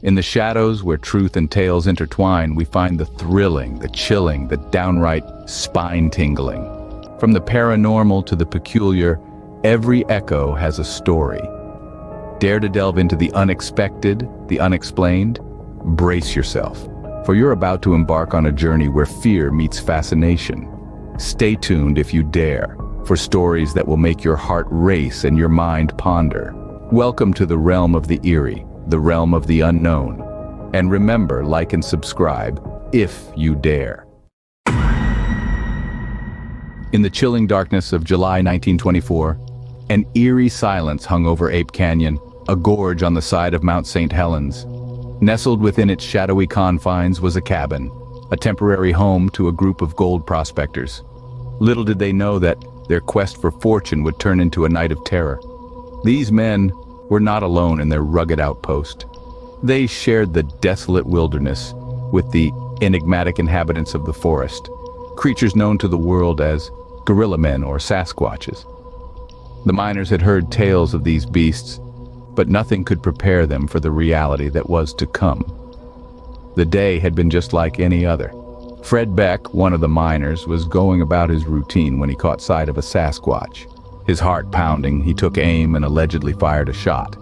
In the shadows where truth and tales intertwine, we find the thrilling, the chilling, the downright spine-tingling. From the paranormal to the peculiar, every echo has a story. Dare to delve into the unexpected, the unexplained? Brace yourself, for you're about to embark on a journey where fear meets fascination. Stay tuned if you dare, for stories that will make your heart race and your mind ponder. Welcome to the realm of the eerie, the realm of the unknown. And remember, like and subscribe, if you dare. In the chilling darkness of July 1924, an eerie silence hung over Ape Canyon, a gorge on the side of Mount St. Helens. Nestled within its shadowy confines was a cabin, a temporary home to a group of gold prospectors. Little did they know that their quest for fortune would turn into a night of terror. These men were not alone in their rugged outpost. They shared the desolate wilderness with the enigmatic inhabitants of the forest, creatures known to the world as gorilla men or Sasquatches. The miners had heard tales of these beasts, but nothing could prepare them for the reality that was to come. The day had been just like any other. Fred Beck, one of the miners, was going about his routine when he caught sight of a Sasquatch. His heart pounding, he took aim and allegedly fired a shot.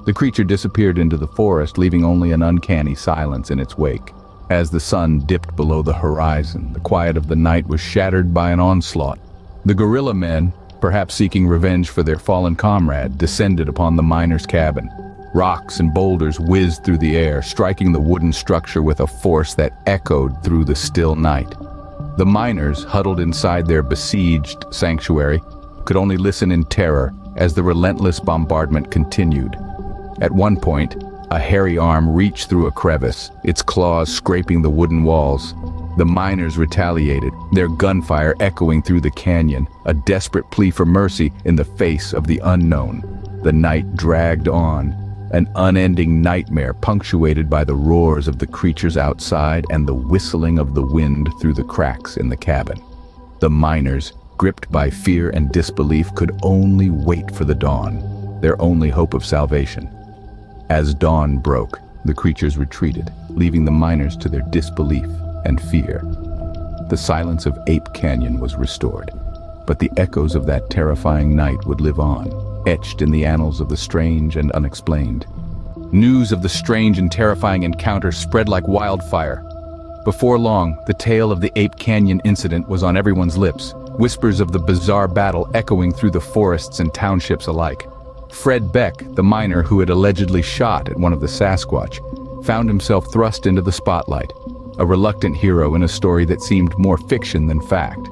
The creature disappeared into the forest, leaving only an uncanny silence in its wake. As the sun dipped below the horizon, the quiet of the night was shattered by an onslaught. The gorilla men, perhaps seeking revenge for their fallen comrade, descended upon the miners' cabin. Rocks and boulders whizzed through the air, striking the wooden structure with a force that echoed through the still night. The miners, huddled inside their besieged sanctuary, could only listen in terror as the relentless bombardment continued. At one point, a hairy arm reached through a crevice, its claws scraping the wooden walls. The miners retaliated, their gunfire echoing through the canyon, a desperate plea for mercy in the face of the unknown. The night dragged on, an unending nightmare punctuated by the roars of the creatures outside and the whistling of the wind through the cracks in the cabin. The miners, gripped by fear and disbelief, could only wait for the dawn, their only hope of salvation. As dawn broke, the creatures retreated, leaving the miners to their disbelief and fear. The silence of Ape Canyon was restored, but the echoes of that terrifying night would live on, etched in the annals of the strange and unexplained. News of the strange and terrifying encounter spread like wildfire. Before long, the tale of the Ape Canyon incident was on everyone's lips, whispers of the bizarre battle echoing through the forests and townships alike. Fred Beck, the miner who had allegedly shot at one of the Sasquatch, found himself thrust into the spotlight, a reluctant hero in a story that seemed more fiction than fact.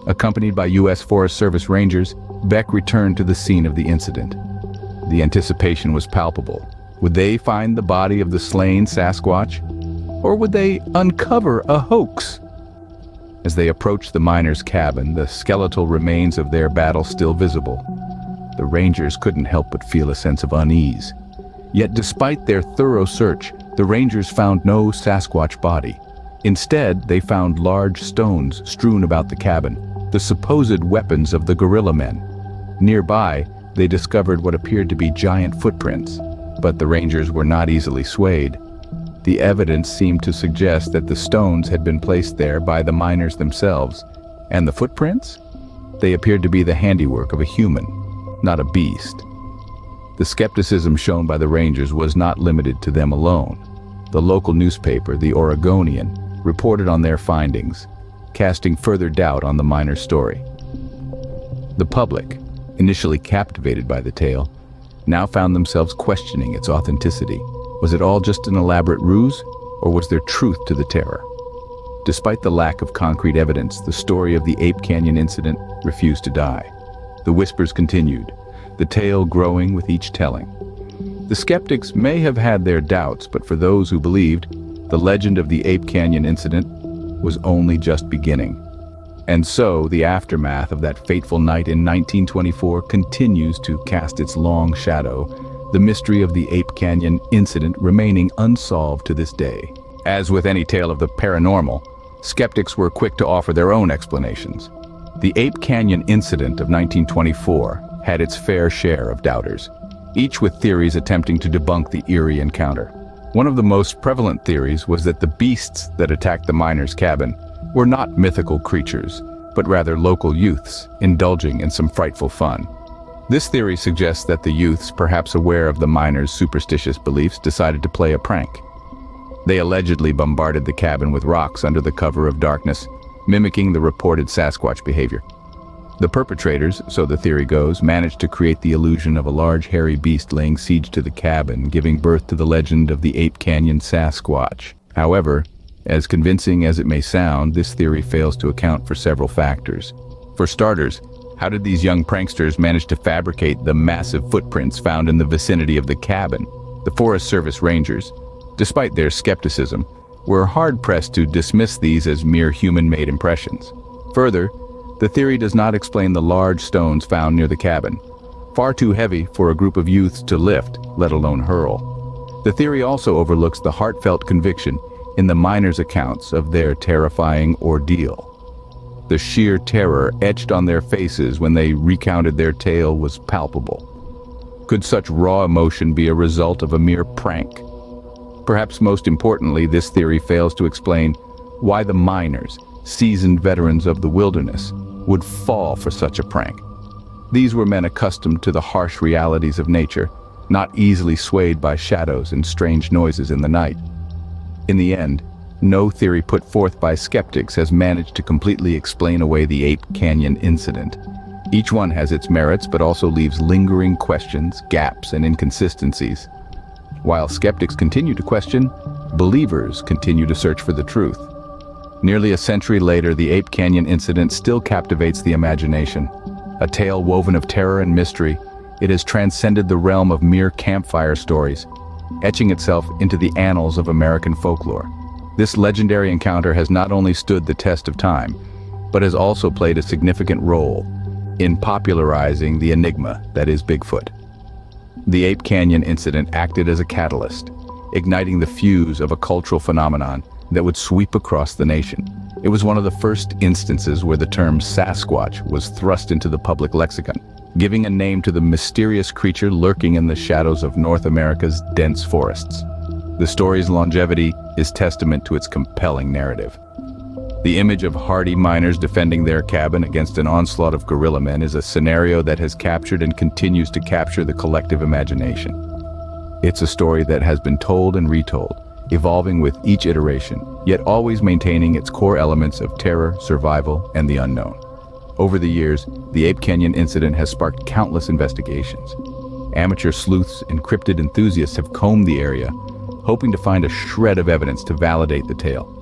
Accompanied by U.S. Forest Service Rangers, Beck returned to the scene of the incident. The anticipation was palpable. Would they find the body of the slain Sasquatch? Or would they uncover a hoax? As they approached the miners' cabin, the skeletal remains of their battle still visible, the Rangers couldn't help but feel a sense of unease. Yet despite their thorough search, the Rangers found no Sasquatch body. Instead, they found large stones strewn about the cabin, the supposed weapons of the gorilla men. Nearby, they discovered what appeared to be giant footprints, but the Rangers were not easily swayed. The evidence seemed to suggest that the stones had been placed there by the miners themselves, and the footprints? They appeared to be the handiwork of a human, not a beast. The skepticism shown by the Rangers was not limited to them alone. The local newspaper, the Oregonian, reported on their findings, casting further doubt on the miners' story. The public, initially captivated by the tale, now found themselves questioning its authenticity. Was it all just an elaborate ruse, or was there truth to the terror? Despite the lack of concrete evidence, the story of the Ape Canyon incident refused to die. The whispers continued, the tale growing with each telling. The skeptics may have had their doubts, but for those who believed, the legend of the Ape Canyon incident was only just beginning. And so, the aftermath of that fateful night in 1924 continues to cast its long shadow, the mystery of the Ape Canyon incident remaining unsolved to this day. As with any tale of the paranormal, skeptics were quick to offer their own explanations. The Ape Canyon incident of 1924 had its fair share of doubters, each with theories attempting to debunk the eerie encounter. One of the most prevalent theories was that the beasts that attacked the miners' cabin were not mythical creatures, but rather local youths indulging in some frightful fun. This theory suggests that the youths, perhaps aware of the miners' superstitious beliefs, decided to play a prank. They allegedly bombarded the cabin with rocks under the cover of darkness, mimicking the reported Sasquatch behavior. The perpetrators, so the theory goes, managed to create the illusion of a large hairy beast laying siege to the cabin, giving birth to the legend of the Ape Canyon Sasquatch. However, as convincing as it may sound, this theory fails to account for several factors. For starters, how did these young pranksters manage to fabricate the massive footprints found in the vicinity of the cabin? The Forest Service rangers, despite their skepticism, were hard-pressed to dismiss these as mere human-made impressions. Further, the theory does not explain the large stones found near the cabin, far too heavy for a group of youths to lift, let alone hurl. The theory also overlooks the heartfelt conviction in the miners' accounts of their terrifying ordeal. The sheer terror etched on their faces when they recounted their tale was palpable. Could such raw emotion be a result of a mere prank? Perhaps most importantly, this theory fails to explain why the miners, seasoned veterans of the wilderness, would fall for such a prank. These were men accustomed to the harsh realities of nature, not easily swayed by shadows and strange noises in the night. In the end, no theory put forth by skeptics has managed to completely explain away the Ape Canyon incident. Each one has its merits, but also leaves lingering questions, gaps, and inconsistencies. While skeptics continue to question, believers continue to search for the truth. Nearly a century later, the Ape Canyon incident still captivates the imagination. A tale woven of terror and mystery, it has transcended the realm of mere campfire stories, etching itself into the annals of American folklore. This legendary encounter has not only stood the test of time, but has also played a significant role in popularizing the enigma that is Bigfoot. The Ape Canyon incident acted as a catalyst, igniting the fuse of a cultural phenomenon that would sweep across the nation. It was one of the first instances where the term Sasquatch was thrust into the public lexicon, giving a name to the mysterious creature lurking in the shadows of North America's dense forests. The story's longevity is testament to its compelling narrative. The image of hardy miners defending their cabin against an onslaught of guerrilla men is a scenario that has captured and continues to capture the collective imagination. It's a story that has been told and retold, evolving with each iteration, yet always maintaining its core elements of terror, survival, and the unknown. Over the years, the Ape Canyon incident has sparked countless investigations. Amateur sleuths and cryptid enthusiasts have combed the area, hoping to find a shred of evidence to validate the tale.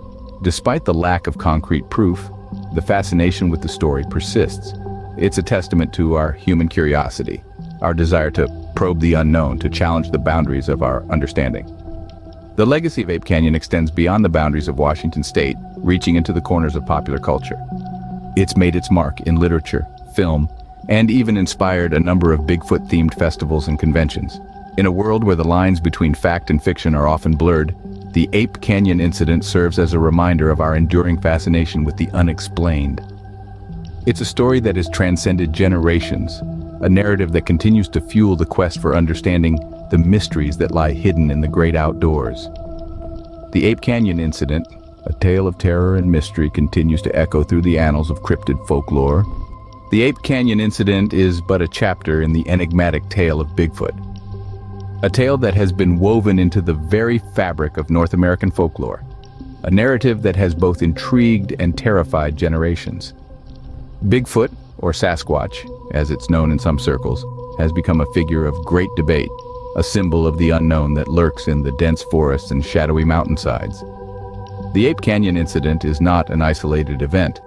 Despite the lack of concrete proof, the fascination with the story persists. It's a testament to our human curiosity, our desire to probe the unknown, to challenge the boundaries of our understanding. The legacy of Ape Canyon extends beyond the boundaries of Washington state, reaching into the corners of popular culture. It's made its mark in literature, film, and even inspired a number of Bigfoot-themed festivals and conventions. In a world where the lines between fact and fiction are often blurred, the Ape Canyon incident serves as a reminder of our enduring fascination with the unexplained. It's a story that has transcended generations, a narrative that continues to fuel the quest for understanding the mysteries that lie hidden in the great outdoors. The Ape Canyon incident, a tale of terror and mystery, continues to echo through the annals of cryptid folklore. The Ape Canyon incident is but a chapter in the enigmatic tale of Bigfoot, a tale that has been woven into the very fabric of North American folklore, a narrative that has both intrigued and terrified generations. Bigfoot, or Sasquatch, as it's known in some circles, has become a figure of great debate, a symbol of the unknown that lurks in the dense forests and shadowy mountainsides. The Ape Canyon incident is not an isolated event.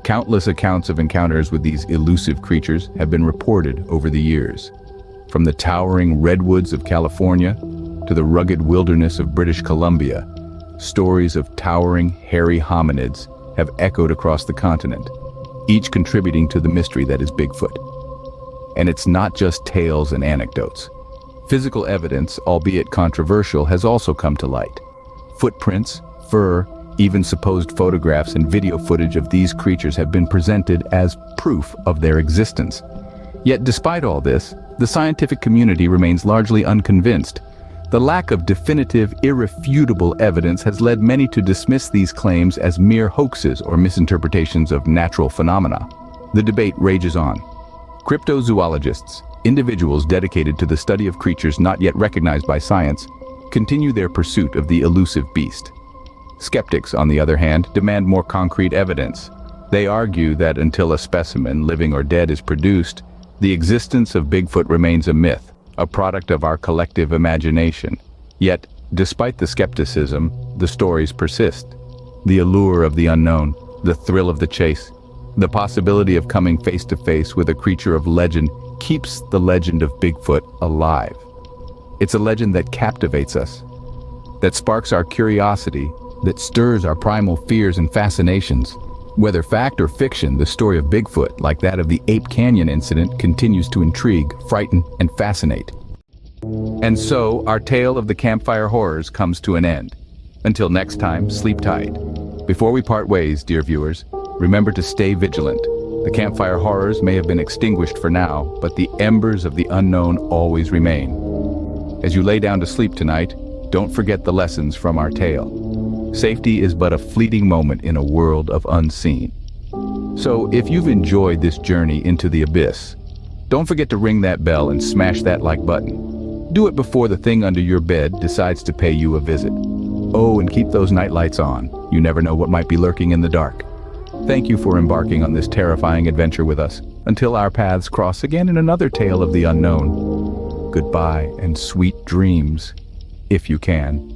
Countless accounts of encounters with these elusive creatures have been reported over the years. From the towering redwoods of California to the rugged wilderness of British Columbia, stories of towering, hairy hominids have echoed across the continent, each contributing to the mystery that is Bigfoot. And it's not just tales and anecdotes. Physical evidence, albeit controversial, has also come to light. Footprints, fur, even supposed photographs and video footage of these creatures have been presented as proof of their existence. Yet despite all this, the scientific community remains largely unconvinced. The lack of definitive, irrefutable evidence has led many to dismiss these claims as mere hoaxes or misinterpretations of natural phenomena. The debate rages on. Cryptozoologists, individuals dedicated to the study of creatures not yet recognized by science, continue their pursuit of the elusive beast. Skeptics, on the other hand, demand more concrete evidence. They argue that until a specimen, living or dead, is produced, the existence of Bigfoot remains a myth, a product of our collective imagination. Yet, despite the skepticism, the stories persist. The allure of the unknown, the thrill of the chase, the possibility of coming face to face with a creature of legend keeps the legend of Bigfoot alive. It's a legend that captivates us, that sparks our curiosity, that stirs our primal fears and fascinations. Whether fact or fiction, the story of Bigfoot, like that of the Ape Canyon incident, continues to intrigue, frighten, and fascinate. And so, our tale of the Campfire Horrors comes to an end. Until next time, sleep tight. Before we part ways, dear viewers, remember to stay vigilant. The Campfire Horrors may have been extinguished for now, but the embers of the unknown always remain. As you lay down to sleep tonight, don't forget the lessons from our tale. Safety is but a fleeting moment in a world of unseen. So if you've enjoyed this journey into the abyss, don't forget to ring that bell and smash that like button. Do it before the thing under your bed decides to pay you a visit. Oh, and keep those night lights on. You never know what might be lurking in the dark. Thank you for embarking on this terrifying adventure with us. Until our paths cross again in another tale of the unknown. Goodbye and sweet dreams, if you can.